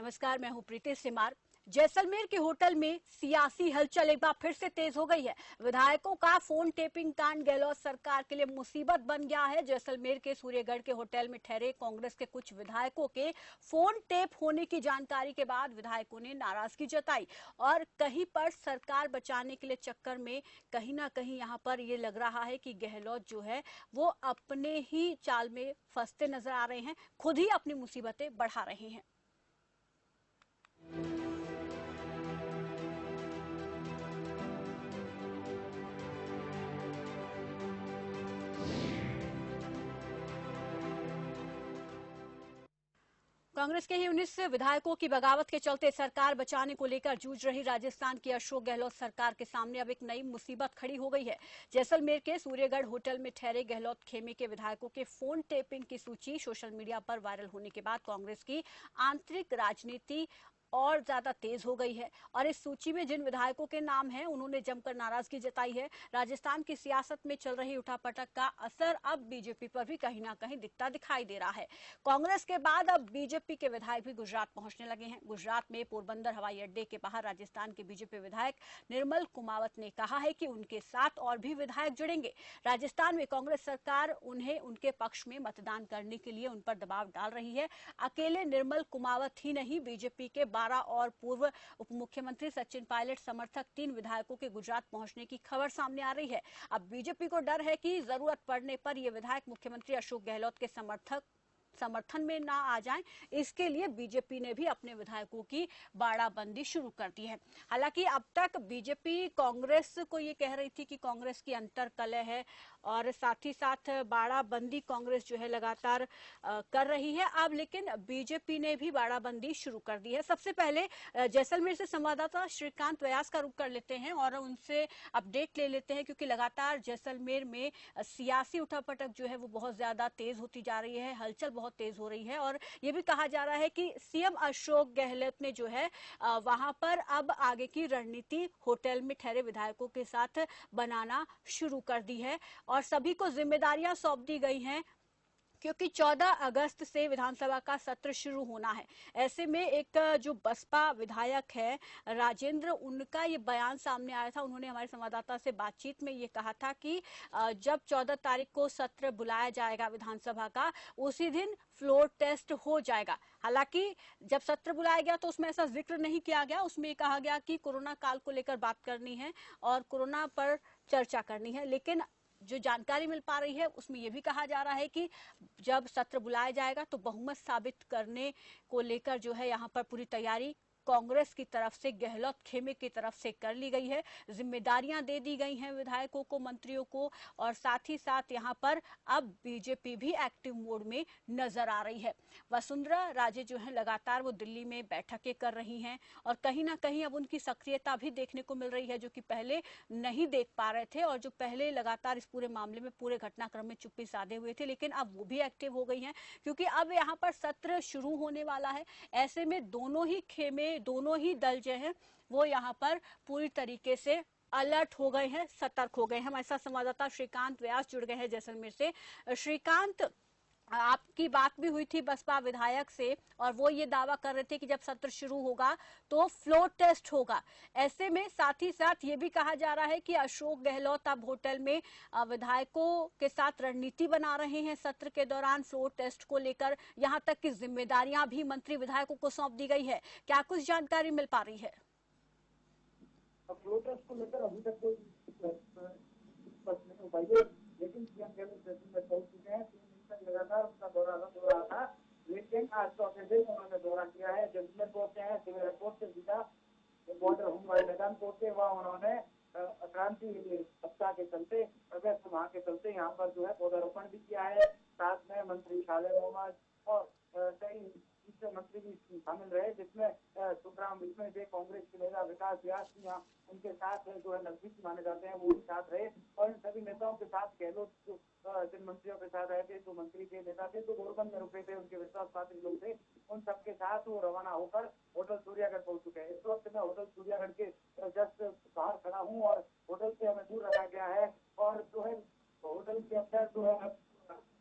नमस्कार, मैं हूं प्रीति सिमार। जैसलमेर के होटल में सियासी हलचल एक बार फिर से तेज हो गई है। विधायकों का फोन टेपिंग कांड गहलोत सरकार के लिए मुसीबत बन गया है। जैसलमेर के सूर्यगढ़ के होटल में ठहरे कांग्रेस के कुछ विधायकों के फोन टेप होने की जानकारी के बाद विधायकों ने नाराजगी जताई और कहीं पर सरकार बचाने के लिए चक्कर में कहीं ना कहीं यहां पर ये लग रहा है कि गहलोत जो है वो अपने ही चाल में फंसते नजर आ रहे हैं, खुद ही अपनी मुसीबतें बढ़ा रहे हैं। कांग्रेस के ही 19 विधायकों की बगावत के चलते सरकार बचाने को लेकर जूझ रही राजस्थान की अशोक गहलोत सरकार के सामने अब एक नई मुसीबत खड़ी हो गई है। जैसलमेर के सूर्यगढ़ होटल में ठहरे गहलोत खेमे के विधायकों के फोन टेपिंग की सूची सोशल मीडिया पर वायरल होने के बाद कांग्रेस की आंतरिक राजनीति और ज्यादा तेज हो गई है और इस सूची में जिन विधायकों के नाम हैं उन्होंने जमकर नाराजगी जताई है। राजस्थान की सियासत में चल रही उठापटक का असर अब बीजेपी पर भी कहीं ना कहीं दिखता दिखाई दे रहा है। कांग्रेस के बाद अब बीजेपी के विधायक भी गुजरात पहुंचने लगे हैं। गुजरात में पोरबंदर हवाई अड्डे के बाहर राजस्थान के बीजेपी विधायक निर्मल कुमावत ने कहा है कि उनके साथ और भी विधायक जुड़ेंगे। राजस्थान में कांग्रेस सरकार उन्हें उनके पक्ष में मतदान करने के लिए उन पर दबाव डाल रही है। अकेले निर्मल कुमावत ही नहीं, बीजेपी के 12 और पूर्व उप मुख्यमंत्री सचिन पायलट समर्थक 3 विधायकों के गुजरात पहुंचने की खबर सामने आ रही है। अब बीजेपी को डर है कि जरूरत पड़ने पर ये विधायक मुख्यमंत्री अशोक गहलोत के समर्थन में ना आ जाएं, इसके लिए बीजेपी ने भी अपने विधायकों की बाड़ाबंदी शुरू कर दी है। हालांकि अब तक बीजेपी कांग्रेस को ये कह रही थी कि कांग्रेस की अंतर्कलह है और साथ ही साथ बाड़ाबंदी कांग्रेस जो है लगातार कर रही है। अब लेकिन बीजेपी ने भी बाड़ाबंदी शुरू कर दी है। सबसे पहले जैसलमेर से संवाददाता श्रीकांत व्यास का रुख कर लेते हैं और उनसे अपडेट ले लेते हैं, क्योंकि लगातार जैसलमेर में सियासी उठापटक जो है वो बहुत ज्यादा तेज होती जा रही है, हलचल बहुत तेज हो रही है और ये भी कहा जा रहा है कि सीएम अशोक गहलोत ने जो है वहां पर अब आगे की रणनीति होटल में ठहरे विधायकों के साथ बनाना शुरू कर दी है और सभी को जिम्मेदारियां सौंप दी गई हैं, क्योंकि 14 अगस्त से विधानसभा का सत्र शुरू होना है। ऐसे में एक जो बसपा विधायक है राजेंद्र, उनका ये बयान सामने आया था। उन्होंने हमारे संवाददाता से बातचीत में ये कहा था कि जब 14 तारीख को सत्र बुलाया जाएगा विधानसभा का, उसी दिन फ्लोर टेस्ट हो जाएगा। हालांकि जब सत्र बुलाया गया तो उसमें ऐसा जिक्र नहीं किया गया। उसमें कहा गया कि कोरोना काल को लेकर बात करनी है और कोरोना पर चर्चा करनी है, लेकिन जो जानकारी मिल पा रही है उसमें यह भी कहा जा रहा है कि जब सत्र बुलाया जाएगा तो बहुमत साबित करने को लेकर जो है यहाँ पर पूरी तैयारी कांग्रेस की तरफ से, गहलोत खेमे की तरफ से कर ली गई है। जिम्मेदारियां दे दी गई हैं विधायकों को, मंत्रियों को, और साथ ही साथ यहां पर अब बीजेपी भी एक्टिव मोड में नजर आ रही है। वसुंधरा राजे जो है लगातार वो दिल्ली में बैठकें कर रही हैं और कहीं ना कहीं अब उनकी सक्रियता भी देखने को मिल रही है, जो कि पहले नहीं देख पा रहे थे और जो पहले लगातार इस पूरे मामले में, पूरे घटनाक्रम में चुप्पी साधे हुए थे, लेकिन अब वो भी एक्टिव हो गई हैं क्योंकि अब यहाँ पर सत्र शुरू होने वाला है। ऐसे में दोनों ही खेमे, दोनों ही दल जो है वो यहाँ पर पूरी तरीके से अलर्ट हो गए हैं, सतर्क हो गए हैं। हमारे साथ संवाददाता श्रीकांत व्यास जुड़ गए हैं जैसलमेर से। श्रीकांत, आपकी बात भी हुई थी बसपा विधायक से और वो ये दावा कर रहे थे कि जब सत्र शुरू होगा तो फ्लोर टेस्ट होगा। ऐसे में साथ ही साथ ये भी कहा जा रहा है कि अशोक गहलोत अब होटल में विधायकों के साथ रणनीति बना रहे हैं सत्र के दौरान फ्लोर टेस्ट को लेकर, यहां तक कि जिम्मेदारियां भी मंत्री विधायकों को सौंप दी गई है। क्या कुछ जानकारी मिल पा रही है? फ्लोर टेस्ट को लेकर अभी तक कोई स्पष्ट नहीं हो पाई है, लेकिन सीएम गहलोत जैसे में पहुंच चुके हैं। 3 दिन तक लगातार उनका दौरा रद्द हो रहा था, लेकिन आज चौथे दिन उन्होंने दौरा किया है। जैसलमेर पहुंचे हैं, सिविल एयरपोर्ट से सीधा बॉर्डर होम वाले मैदान पहुंचे। वहाँ उन्होंने क्रांति सप्ताह के चलते, अगस्त माह के चलते यहाँ पर जो है पौधारोपण भी किया है। साथ में मंत्री शाले मोहम्मद और कई दूसरे मंत्री भी शामिल रहे, जिसमें सुखराम विश्नोई थे, कांग्रेस के नेता विकास व्यास भी यहाँ उनके साथ जो है नजदीकी माने जाते हैं, वो भी साथ रहे। और इन सभी नेताओं के साथ गहलोत जिन मंत्रियों के साथ रहे थे, जो मंत्री के नेता थे, जो गोरबंद में रुके थे, उनके विश्वास पात्री लोग थे, उन सबके साथ वो रवाना होकर होटल सूर्यागढ़ पहुंच चुके हैं। इस वक्त मैं होटल सूर्यागढ़ के जस्ट बाहर खड़ा हूँ और होटल से हमें दूर रखा गया है और जो है होटल के अंदर जो है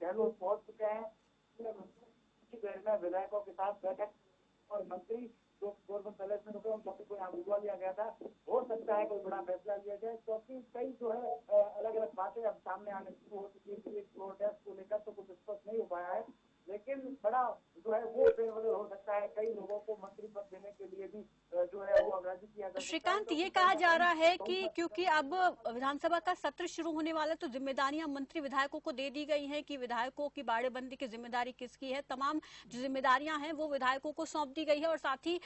गहलोत पहुंच चुके हैं। विधायकों के साथ बैठक और मंत्री जो गवर्नमेंट पैलेस में रुके उन सभी को यहाँ बुलवा लिया गया था। हो सकता है कोई बड़ा फैसला लिया जाए, क्योंकि कई जो है अलग अलग बातें अब सामने आने शुरू हो चुकी है। प्रोटेस्ट को लेकर तो कुछ स्पष्ट नहीं हो पाया है, लेकिन बड़ा जो है वो फेरबदल हो सकता है। कई लोगों को मंत्री पद देने के लिए भी जो है वो राजी किया जा सकता है। श्रीकांत, ये कहा जा रहा है कि क्योंकि अब विधानसभा का सत्र शुरू होने वाला है तो जिम्मेदारियां मंत्री विधायकों को दे दी गई हैं कि विधायकों की बाड़ेबंदी की जिम्मेदारी किसकी है। तमाम जो जिम्मेदारियां हैं वो विधायकों को सौंप दी गई है और साथ ही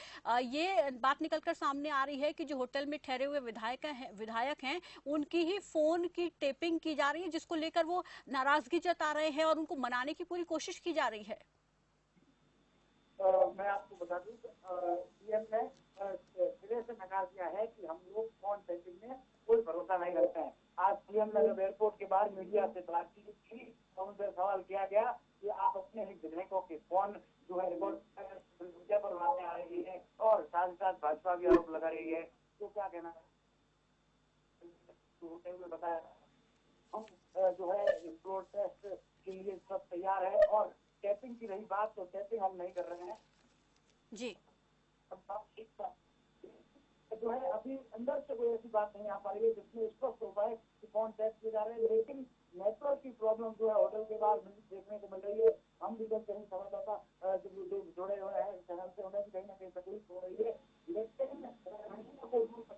ये बात निकलकर सामने आ रही है कि जो होटल में ठहरे हुए विधायक हैं उनकी ही फोन की टेपिंग की जा रही है, जिसको लेकर वो नाराजगी जता रहे हैं और उनको मनाने की पूरी कोशिश की जा रही है। मैं आपको बता दूं, सीएम ने सिरे से नकार दिया है कि हम लोग फोन टैपिंग में कोई भरोसा नहीं रखते हैं। आज सीएम ने जब एयरपोर्ट के बाहर मीडिया से बातचीत की और उनसे सवाल किया गया कि आप अपने ही विधायकों के फोन जो है रिकॉर्ड मीडिया पर बनाने आ रही है और साथ ही साथ भाजपा भी आरोप लगा रही है, तो क्या कहना होते हुए बताया हम जो है प्रोटेस्ट के लिए सब तैयार है। और टैपिंग की रही बात, तो टैपिंग हम नहीं कर रहे हैं जी। जो है अभी अंदर से कोई ऐसी बात नहीं आ पा रही है जिसमें स्पष्ट हो पाए कि कौन टैप किए जा रहे हैं, लेकिन नेटवर्क की प्रॉब्लम जो है होटल के बाहर देखने को मिल रही है। हम भी जब कहीं संवाददाता जो जुड़े हुए हैं चैनल से, उन्हें भी कहीं ना कहीं तकलीफ हो रही है, लेकिन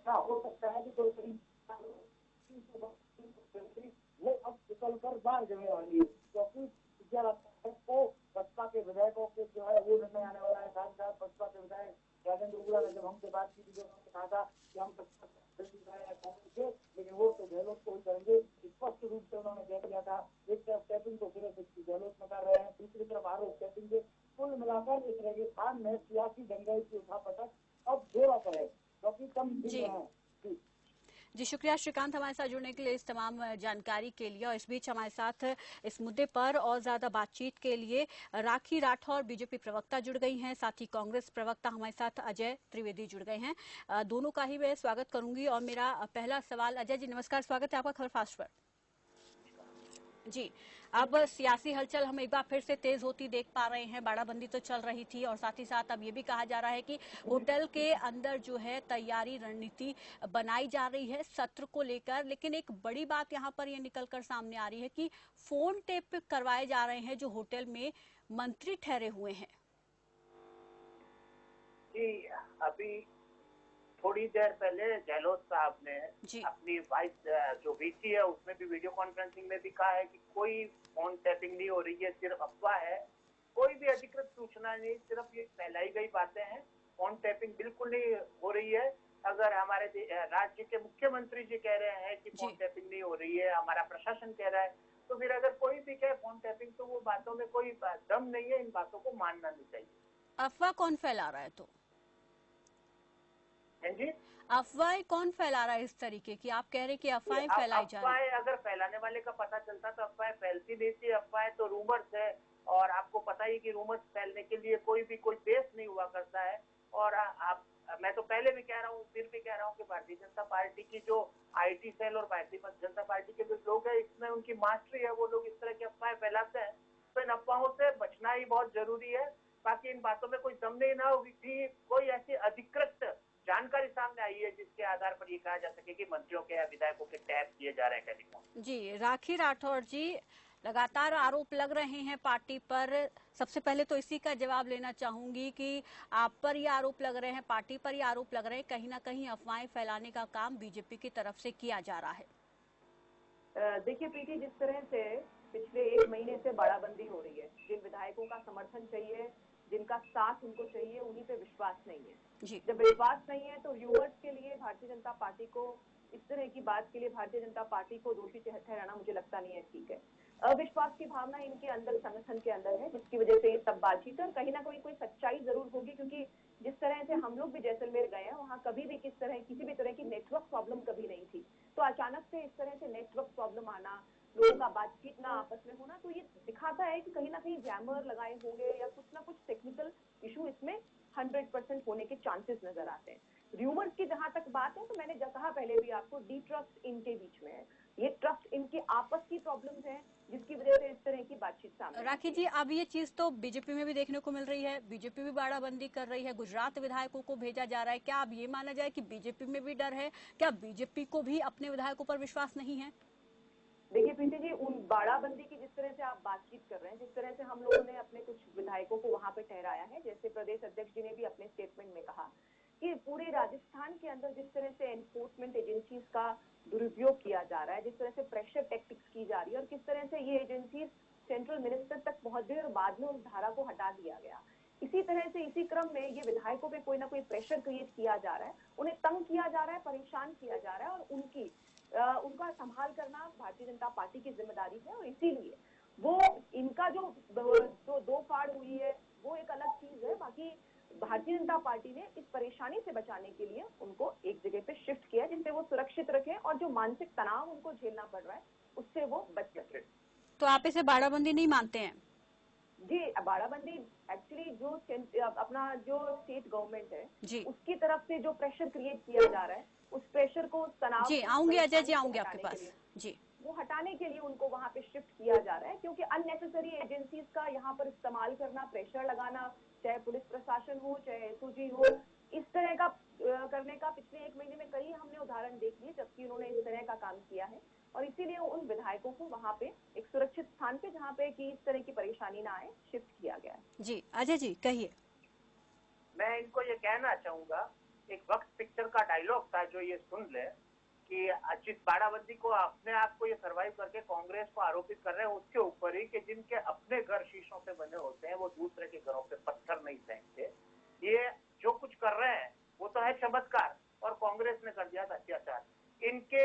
हो सकता है कि कोई वो अब निकल कर बाहर जमे वाली है, क्योंकि क्या लगता है को बसपा के विधायकों के जो है वो निर्णय आने वाला है। साथ ही साथ बसपा के विधायक राजेंद्र उगला ने जब हमसे बात की थी, जो उन्होंने कहा था कि हम कांग्रेस, लेकिन वो तो गहलोत को ही करेंगे, स्पष्ट रूप से उन्होंने कह दिया था। एक तरफ टैपिंग को सिरे से गहलोत में कर रहे हैं, दूसरी तरफ आरोप टैपिंग के। कुल मिलाकर इस रेगिस्तान में सियासी दंगल की उठापटक अब जोरा पर है, क्योंकि कम दिन है। जी शुक्रिया श्रीकांत हमारे साथ जुड़ने के लिए, इस तमाम जानकारी के लिए। और इस बीच हमारे साथ इस मुद्दे पर और ज्यादा बातचीत के लिए राखी राठौर बीजेपी प्रवक्ता जुड़ गई हैं, साथ ही कांग्रेस प्रवक्ता हमारे साथ अजय त्रिवेदी जुड़ गए हैं। दोनों का ही मैं स्वागत करूंगी। और मेरा पहला सवाल, अजय जी नमस्कार, स्वागत है आपका खबर फास्ट पर। जी, अब सियासी हलचल हम एक बार फिर से तेज होती देख पा रहे हैं। बाड़ाबंदी तो चल रही थी और साथ ही साथ अब ये भी कहा जा रहा है कि होटल के अंदर जो है तैयारी रणनीति बनाई जा रही है सत्र को लेकर। लेकिन एक बड़ी बात यहाँ पर ये निकलकर सामने आ रही है कि फोन टेप करवाए जा रहे हैं जो होटल में मंत्री ठहरे हुए हैं। जी, अभी थोड़ी देर पहले गहलोत साहब ने अपनी वाइस जो वीसी है उसमें भी वीडियो कॉन्फ्रेंसिंग में भी कहा है कि कोई फोन टैपिंग नहीं हो रही है, सिर्फ अफवाह है, कोई भी अधिकृत सूचना नहीं, सिर्फ ये फैलाई गई बातें हैं। फोन टैपिंग बिल्कुल नहीं हो रही है। अगर हमारे राज्य के मुख्यमंत्री जी कह रहे हैं कि फोन टैपिंग नहीं हो रही है, हमारा प्रशासन कह रहा है, तो फिर अगर कोई भी कहे फोन टैपिंग, तो वो बातों में कोई दम नहीं है। इन बातों को मानना नहीं चाहिए। अफवाह कौन फैला रहा है? तो जी, अफवाहें कौन फैला रहा है इस तरीके की? आप कह रहे हैं कि अफवाहें फैलाई जा रही है। अगर फैलाने वाले का पता चलता तो अफवाहें फैलती नहीं थी। अफवाहें तो रूमर्स है, और आपको पता ही कि रूमर्स फैलने के लिए कोई बेस नहीं हुआ करता है। और मैं तो पहले भी कह रहा हूँ, फिर भी कह रहा हूँ कि भारतीय जनता पार्टी की जो आईटी सेल और भारतीय जनता पार्टी के जो लोग हैं, इसमें उनकी मास्टरी है। वो लोग इस तरह की अफवाहें फैलाते हैं, तो इन अफवाहों से बचना ही बहुत जरूरी है। बाकी इन बातों में कोई दम नहीं ना होगी थी, कोई ऐसी अधिकृत जानकारी सामने आई है जिसके आधार पर ये कहा जा सके कि मंत्रियों के या विधायकों के टैप किए जा रहे हैं टेलीफोन। जी, राखी राठौर जी, लगातार आरोप लग रहे हैं पार्टी पर। सबसे पहले तो इसी का जवाब लेना चाहूंगी कि आप पर ये आरोप लग रहे हैं, पार्टी पर ये आरोप लग रहे हैं, कहीं ना कहीं अफवाहें फैलाने का काम बीजेपी की तरफ से किया जा रहा है। देखिए प्रीति, जिस तरह से पिछले 1 महीने से बाड़ाबंदी हो रही है, जिन विधायकों का समर्थन चाहिए, जिनका साथ उनको चाहिए, उन्हीं पे विश्वास नहीं है। जब विश्वास नहीं है तो र्यूमर्स के लिए भारतीय जनता पार्टी को, इस तरह की बात के लिए भारतीय जनता पार्टी को दोषी ठहराना मुझे लगता नहीं है ठीक है। अविश्वास की भावना इनके अंदर, संगठन के अंदर है, जिसकी वजह से ये सब बातचीत है। और कहीं ना कहीं कोई सच्चाई जरूर होगी, क्योंकि जिस तरह से हम लोग भी जैसलमेर गए हैं, वहाँ कभी भी किसी भी तरह की नेटवर्क प्रॉब्लम कभी नहीं थी। तो अचानक से इस तरह से नेटवर्क प्रॉब्लम आना, लोगों का बातचीत ना आपस में होना, तो ये दिखाता है कि कहीं ना कहीं जैमर लगाए होंगे या कुछ ना कुछ टेक्निकल इशू इसमें 100% होने के चांसेस नजर आते हैं। र्यूमर्स की जहां तक बात है, तो मैंने कहा पहले भी आपको, डी ट्रस्ट इनके बीच में है। ये ट्रस्ट इनके आपस की प्रॉब्लम्स हैं, जिसकी वजह से इस तरह की बातचीत सामने। राखी जी, अब ये चीज तो बीजेपी में भी देखने को मिल रही है, बीजेपी भी बाड़ाबंदी कर रही है, गुजरात विधायकों को भेजा जा रहा है। क्या अब ये माना जाए कि बीजेपी में भी डर है? क्या बीजेपी को भी अपने विधायकों पर विश्वास नहीं है? देखिए प्रीति जी, उन बाड़ाबंदी की जिस तरह से आप बातचीत कर रहे हैं, जिस तरह से हम लोगों ने अपने कुछ विधायकों को वहां पे ठहराया है, जैसे प्रदेश अध्यक्ष जी ने भी अपने स्टेटमेंट में कहा कि पूरे राजस्थान के अंदर जिस तरह से एनफोर्समेंट एजेंसीज का दुरुपयोग किया जा रहा है, जिस तरह से प्रेशर टैक्टिक्स की जा रही है और किस तरह से ये एजेंसीज सेंट्रल मिनिस्टर तक पहुंच गई और बाद में उस धारा को हटा दिया गया। इसी तरह से इसी क्रम में ये विधायकों पे कोई ना कोई प्रेशर क्रिएट किया जा रहा है, उन्हें तंग किया जा रहा है, परेशान किया जा रहा है और उनका संभाल करना भारतीय जनता पार्टी की जिम्मेदारी है। और इसीलिए वो इनका जो दो फाड़ हुई है वो एक अलग चीज है। बाकी भारतीय जनता पार्टी ने इस परेशानी से बचाने के लिए उनको एक जगह पे शिफ्ट किया जिनसे वो सुरक्षित रखें और जो मानसिक तनाव उनको झेलना पड़ रहा है उससे वो बच सके। तो आप इसे बाड़ाबंदी नहीं मानते हैं? जी, बाड़ाबंदी एक्चुअली जो अपना जो स्टेट गवर्नमेंट है जी, उसकी तरफ से जो प्रेशर क्रिएट किया जा रहा है, उस प्रेशर को, तनाव, जी आऊंगी अजय जी, आऊंगी आपके पास। जी, वो हटाने के लिए उनको वहां पे शिफ्ट किया जा रहा है, क्योंकि अननेसेसरी एजेंसीज का यहाँ पर इस्तेमाल करना, प्रेशर लगाना, चाहे पुलिस प्रशासन हो चाहे एसओजी हो, इस तरह का करने का पिछले एक महीने में कई हमने उदाहरण देख लिए जबकि उन्होंने इस तरह का काम किया है। और इसीलिए उन विधायकों को वहां पे एक सुरक्षित स्थान पे, जहाँ पे कि इस तरह की परेशानी ना आए, शिफ्ट किया गया है। जी अजय जी कहिए। मैं इनको ये कहना चाहूंगा, एक वक्त पिक्चर का डायलॉग था जो ये सुन ले कि अजित बाड़ाबंदी को अपने आप को ये सर्वाइव करके कांग्रेस को आरोपित कर रहे हैं उसके ऊपर ही कि जिनके अपने घर शीशों से बने होते हैं वो दूसरे के घरों पे पत्थर नहीं फेंकते। ये जो कुछ कर रहे हैं वो तो है चमत्कार और कांग्रेस ने कर दिया था अत्याचार। इनके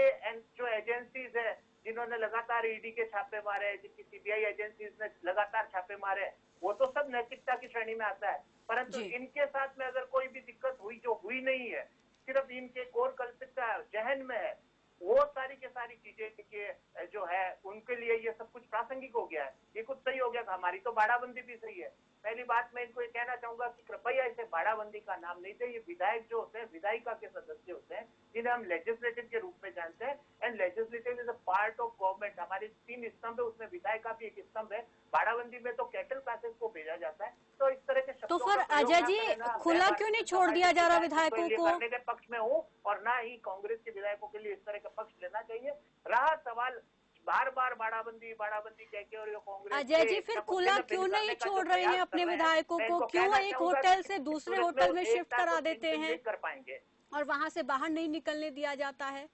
जो एजेंसीज है जिन्होंने लगातार ईडी के छापे मारे, जिनकी सीबीआई एजेंसीज ने लगातार छापे मारे, वो तो सब नैतिकता की श्रेणी में आता है। परंतु इनके साथ में अगर कोई भी दिक्कत हुई जो हुई नहीं है, सिर्फ इनके कोर कल्पिता जहन में है, वो सारी के सारी चीजें के जो है उनके लिए ये सब कुछ प्रासंगिक हो गया है। ये कुछ सही हो गया, हमारी तो बाड़ाबंदी भी सही है। पहली बात मैं इनको ये कहना चाहूंगा कि कृपया इसे बाड़ाबंदी का नाम नहीं दे। ये विधायक जो होते हैं, विधायिका के सदस्य होते हैं जिन्हें हम लेजिस्लेटिव के रूप में जानते हैं, and legislative is a part of government. हमारे 3 स्तंभ है, उसमें विधायिका भी एक स्तंभ है। बाड़ाबंदी में तो कैटल क्लासेस को भेजा जाता है। तो इस तरह के तो फिर अजय जी खुला क्यों नहीं छोड़ दिया जा रहा विधायकों को? करने के पक्ष में हूँ और ना ही कांग्रेस के विधायकों के लिए इस तरह का पक्ष लेना चाहिए। रहा सवाल बार बार बाड़ाबंदी बाड़ाबंदी कह के, और ये कांग्रेस अजय जी फिर खुला क्यों नहीं छोड़ रहे हैं अपने विधायकों को? क्यों एक होटल से दूसरे होटल में शिफ्ट करा देते हैं कर पाएंगे और वहां से बाहर नहीं निकलने दिया जाता है?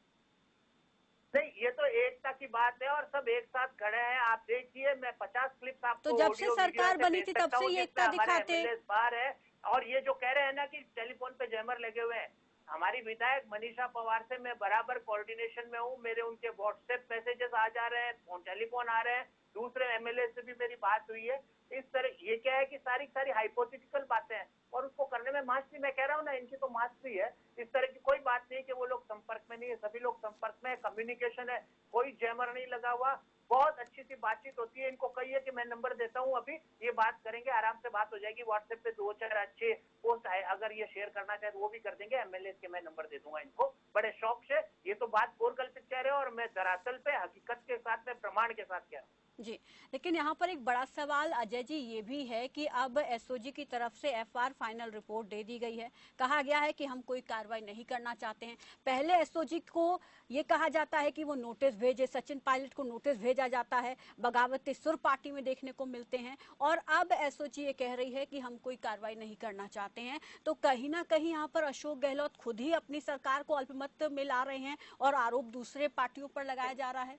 नहीं, ये तो एकता की बात है और सब एक साथ खड़े हैं। आप देखिए, मैं 50 क्लिप्स आपको तो जब से सरकार बनी थी तब से ये एकता दिखाते बार है। और ये जो कह रहे हैं ना कि टेलीफोन पे जैमर लगे हुए हैं, हमारी विधायक मनीषा पवार से मैं बराबर कोऑर्डिनेशन में हूँ। मेरे उनके व्हाट्सएप मैसेजेस आ जा रहे हैं, टेलीफोन आ रहे हैं, दूसरे एमएलए से भी मेरी बात हुई है। इस तरह ये क्या है कि सारी हाइपोथेटिकल बातें हैं और उसको करने में मास्टरी, मैं कह रहा हूँ ना, इनकी तो मास्टरी है। इस तरह की कोई बात नहीं कि वो लोग संपर्क में नहीं है, सभी लोग संपर्क में है, कम्युनिकेशन है, कोई जैमर नहीं लगा हुआ, बहुत अच्छी सी बातचीत होती है। इनको कहिए कि मैं नंबर देता हूँ, अभी ये बात करेंगे, आराम से बात हो जाएगी। व्हाट्सएप पे 2-4 अच्छे पोस्ट आए, अगर ये शेयर करना चाहे तो वो भी कर देंगे। एमएलए के मैं नंबर दे दूंगा इनको बड़े शौक से। ये तो बात कोरकल्पित कह रहे हो और मैं दरअसल पे हकीकत के साथ में प्रमाण के साथ कह रहा हूँ। जी, लेकिन यहाँ पर एक बड़ा सवाल अजय जी ये भी है कि अब एसओजी की तरफ से एफआर फाइनल रिपोर्ट दे दी गई है। कहा गया है कि हम कोई कार्रवाई नहीं करना चाहते हैं। पहले एसओजी को ये कहा जाता है कि वो नोटिस भेजे, सचिन पायलट को नोटिस भेजा जाता है, बगावती सुर पार्टी में देखने को मिलते हैं, और अब एसओजी ये कह रही है कि हम कोई कार्रवाई नहीं करना चाहते हैं। तो कहीं ना कहीं यहाँ पर अशोक गहलोत खुद ही अपनी सरकार को अल्पमत में ला रहे हैं और आरोप दूसरे पार्टियों पर लगाया जा रहा है।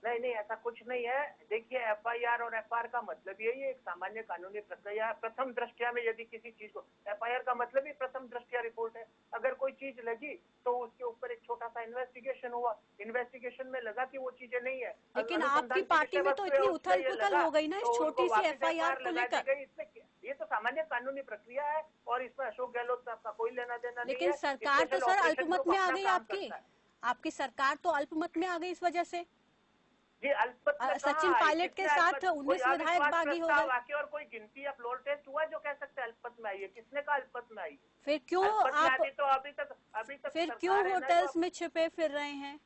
नहीं, ऐसा कुछ नहीं है। देखिए, एफआईआर और एफआर का मतलब यही है, एक सामान्य कानूनी प्रक्रिया। प्रथम दृष्टया में यदि किसी चीज को, एफआईआर का मतलब ही प्रथम दृष्टया रिपोर्ट है। अगर कोई चीज लगी तो उसके ऊपर एक छोटा सा इन्वेस्टिगेशन हुआ, इन्वेस्टिगेशन में लगा कि वो चीजें नहीं है। लेकिन आपकी पार्टी में तो इतनी उथल पुथल हो गई ना इस छोटी सी एफआईआर को लेकर। ये तो सामान्य कानूनी प्रक्रिया है और इसमें अशोक गहलोत साहब का कोई लेना देना नहीं है। लेकिन सरकार तो सर अल्पमत में आ गई, आपकी सरकार तो अल्पमत में आ गई इस वजह से। जी, अल्पमत सचिन पायलट के साथ 19 विधायक बागी हो गए। और कोई गिनती या फ्लोर टेस्ट हुआ जो कह सकते हैं अल्पमत में आई है? किसने कहा अल्पमत में आई है? फिर क्यों आप तो अभी तक फिर क्यों होटल्स में छिपे फिर रहे हैं?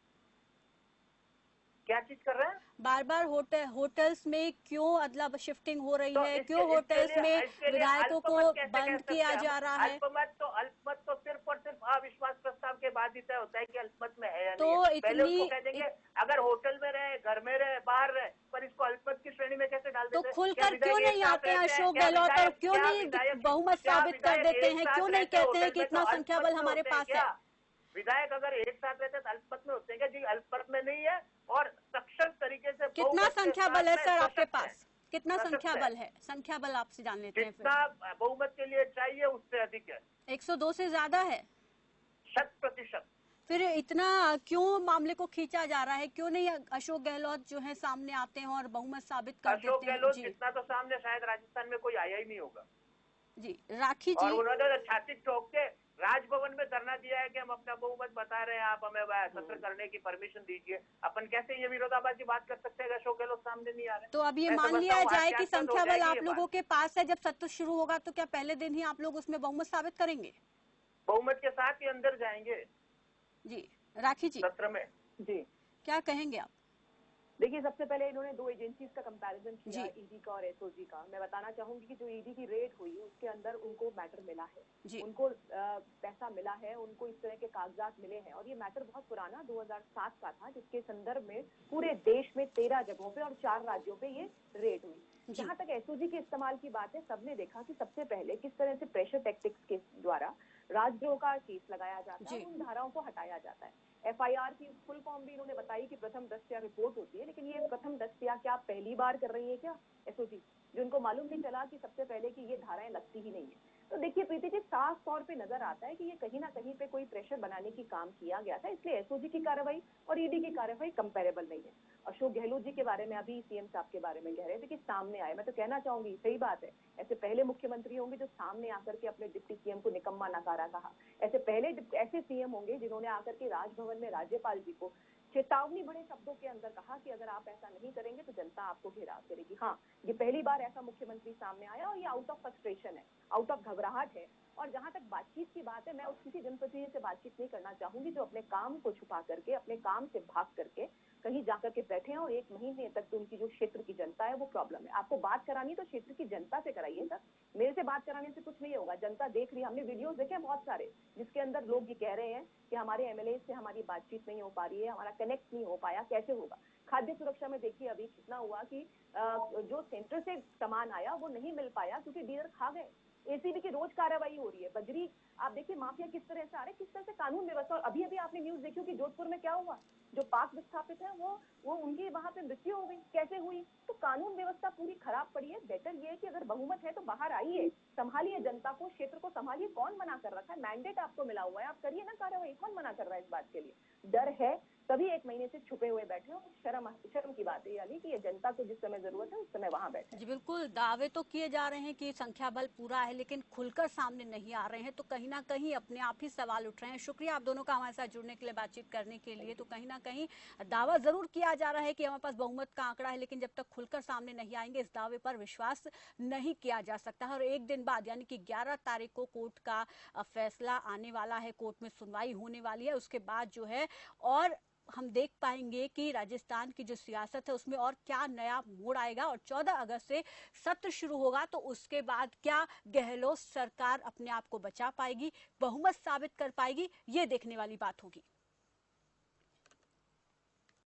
क्या चीज कर रहे हैं? बार बार होटल्स में क्यों अदला शिफ्टिंग हो रही तो है? क्यों होटल्स में विधायकों को बंद किया जा रहा है? अल्पमत तो सिर्फ और सिर्फ अविश्वास प्रस्ताव के बाद ही तय होता है कि अल्पमत में है या तो नहीं है। पहले उसको इतनी कह देंगे अगर होटल में रहे, घर में रहे, बाहर रहे, पर इसको अल्पमत की श्रेणी में कैसे डाल तो देते हैं? खुलकर क्यों नहीं आते हैं अशोक गहलोत और क्यों नहीं बहुमत साबित कर देते हैं? क्यों नहीं कहते हैं कि इतना संख्या बल हमारे पास है? विधायक अगर एक साथ रहते तो अल्पमत में होते हैं, जी अल्पमत में नहीं है और सक्षम तरीके से कितना संख्या बल है सर आपके पास? कितना संख्या बल है? संख्या बल आपसे जान लेते हैं। जितना बहुमत के लिए चाहिए उससे अधिक है। 102 से ज्यादा है 100%। फिर इतना क्यों मामले को खींचा जा रहा है? क्यों नहीं अशोक गहलोत जो है सामने आते हैं और बहुमत साबित कर देते हैं? अशोक गहलोत जितना तो सामने शायद राजस्थान में कोई आया ही नहीं होगा। जी राखी जी, और उन्होंने छाती ठोक के राजभवन में धरना दिया है कि हम अपना बहुमत बता रहे हैं, आप हमें सत्र करने की परमिशन दीजिए। अपन कैसे ये विरोधाभासी बात कर सकते हैं? अशोक गहलोत सामने नहीं आ रहे। तो अब ये मान लिया जाए कि संख्या बल आप लोगों के पास है, जब सत्र शुरू होगा तो क्या पहले दिन ही आप लोग उसमें बहुमत साबित करेंगे? बहुमत के साथ ही अंदर जाएंगे। जी राखी जी, सत्र में जी क्या कहेंगे आप? देखिए, सबसे पहले इन्होंने दो एजेंसीज का कंपैरिजन किया, ईडी का और एसओजी का। मैं बताना चाहूंगी कि जो ईडी की रेड हुई उसके अंदर उनको मैटर मिला है, उनको पैसा मिला है, उनको इस तरह के कागजात मिले हैं और ये मैटर बहुत पुराना 2007 का था, जिसके संदर्भ में पूरे देश में 13 जगहों पे और 4 राज्यों पे ये रेड हुई। जहां तक एसओजी के इस्तेमाल की बात है, सबने देखा कि सबसे पहले किस तरह से प्रेशर टैक्टिक्स के द्वारा राजद्रोह का केस लगाया जाता है, उन धाराओं को हटाया जाता है। एफआईआर की फुल फॉर्म भी इन्होंने बताई कि प्रथम दृष्टया रिपोर्ट होती है, लेकिन ये प्रथम दृष्टया क्या पहली बार कर रही है क्या एसओजी, जो उनको मालूम नहीं चला कि सबसे पहले कि ये धाराएं लगती ही नहीं है। तो देखिए प्रीति जी, साफ तौर पे नजर आता है कि ये कहीं ना कहीं पे कोई प्रेशर बनाने की काम किया गया था, इसलिए एसओजी की कार्रवाई और ईडी की कार्रवाई कंपेरेबल नहीं है। अशोक गहलोत जी के बारे में अभी सीएम साहब के बारे में कह रहे थे कि सामने आए, मैं तो कहना चाहूंगी सही बात है, ऐसे पहले मुख्यमंत्री होंगे जो सामने आकर के अपने डिप्टी सीएम को निकम्मा नकारा कहा, ऐसे सीएम होंगे जिन्होंने आकर के राजभवन में राज्यपाल जी को चेतावनी बड़े शब्दों के अंदर कहा कि अगर आप ऐसा नहीं करेंगे तो जनता आपको घेराव करेगी। हाँ, ये पहली बार ऐसा मुख्यमंत्री सामने आया और ये आउट ऑफ फ्रस्ट्रेशन है, आउट ऑफ घबराहट है। और जहां तक बातचीत की बात है, मैं उस किसी जनप्रतिनिधि से बातचीत नहीं करना चाहूंगी जो अपने काम को छुपा करके, अपने काम से भाग करके कहीं जाकर के बैठे हैं और 1 महीने तक तो उनकी जो क्षेत्र की जनता है वो प्रॉब्लम है। आपको बात करानी तो क्षेत्र की जनता से कराइए सर, मेरे से बात कराने से कुछ नहीं होगा। जनता देख रही है, हमने वीडियोस देखे हैं बहुत सारे, जिसके अंदर लोग ये कह रहे हैं कि हमारे एमएलए से हमारी बातचीत नहीं हो पा रही है, हमारा कनेक्ट नहीं हो पाया, कैसे होगा। खाद्य सुरक्षा में देखिए अभी कितना हुआ कि जो सेंटर से सामान आया वो नहीं मिल पाया क्योंकि डीलर खा गए। एसीबी की रोज कार्रवाई हो रही है। बजरी आप देखिए माफिया किस तरह से आ रहे, किस तरह से कानून व्यवस्था। और अभी अभी आपने न्यूज देखी कि जोधपुर में क्या हुआ, जो पाक विस्थापित है वो उनकी वहां पे मृत्यु हो गई, कैसे हुई? तो कानून व्यवस्था पूरी खराब पड़ी है। बेटर ये है कि अगर बहुमत है तो बाहर आइए, संभालिए जनता को, क्षेत्र को संभालिए। कौन मना कर रखा है? मैंडेट आपको मिला हुआ है, आप करिए ना कार्रवाई। कौन मना कर रहा है इस बात के लिए? डर है तभी 1 महीने से छुपे हुए बैठे हो। शर्म की बात है यानी कि ये जनता को जिस समय जरूरत है उस समय वहां बैठे। जी बिल्कुल, दावे तो किए जा रहे हैं कि संख्या बल पूरा है, लेकिन खुलकर सामने नहीं आ रहे हैं, तो कहीं ना कहीं अपने आप ही सवाल उठ रहे हैं। शुक्रिया आप दोनों का हमारे साथ जुड़ने के लिए, बातचीत करने के लिए। तो कहीं ना कहीं दावा जरूर किया जा रहा है कि हमारे पास बहुमत का आंकड़ा है, लेकिन जब तक खुलकर सामने नहीं आएंगे इस दावे पर विश्वास नहीं किया जा सकता है। और 1 दिन बाद यानी कि 11 तारीख को कोर्ट का फैसला आने वाला है, कोर्ट में सुनवाई होने वाली है। उसके बाद जो है और हम देख पाएंगे कि राजस्थान की जो सियासत है उसमें और क्या नया मोड़ आएगा। और 14 अगस्त से सत्र शुरू होगा, तो उसके बाद क्या गहलोत सरकार अपने आप को बचा पाएगी, बहुमत साबित कर पाएगी, ये देखने वाली बात होगी।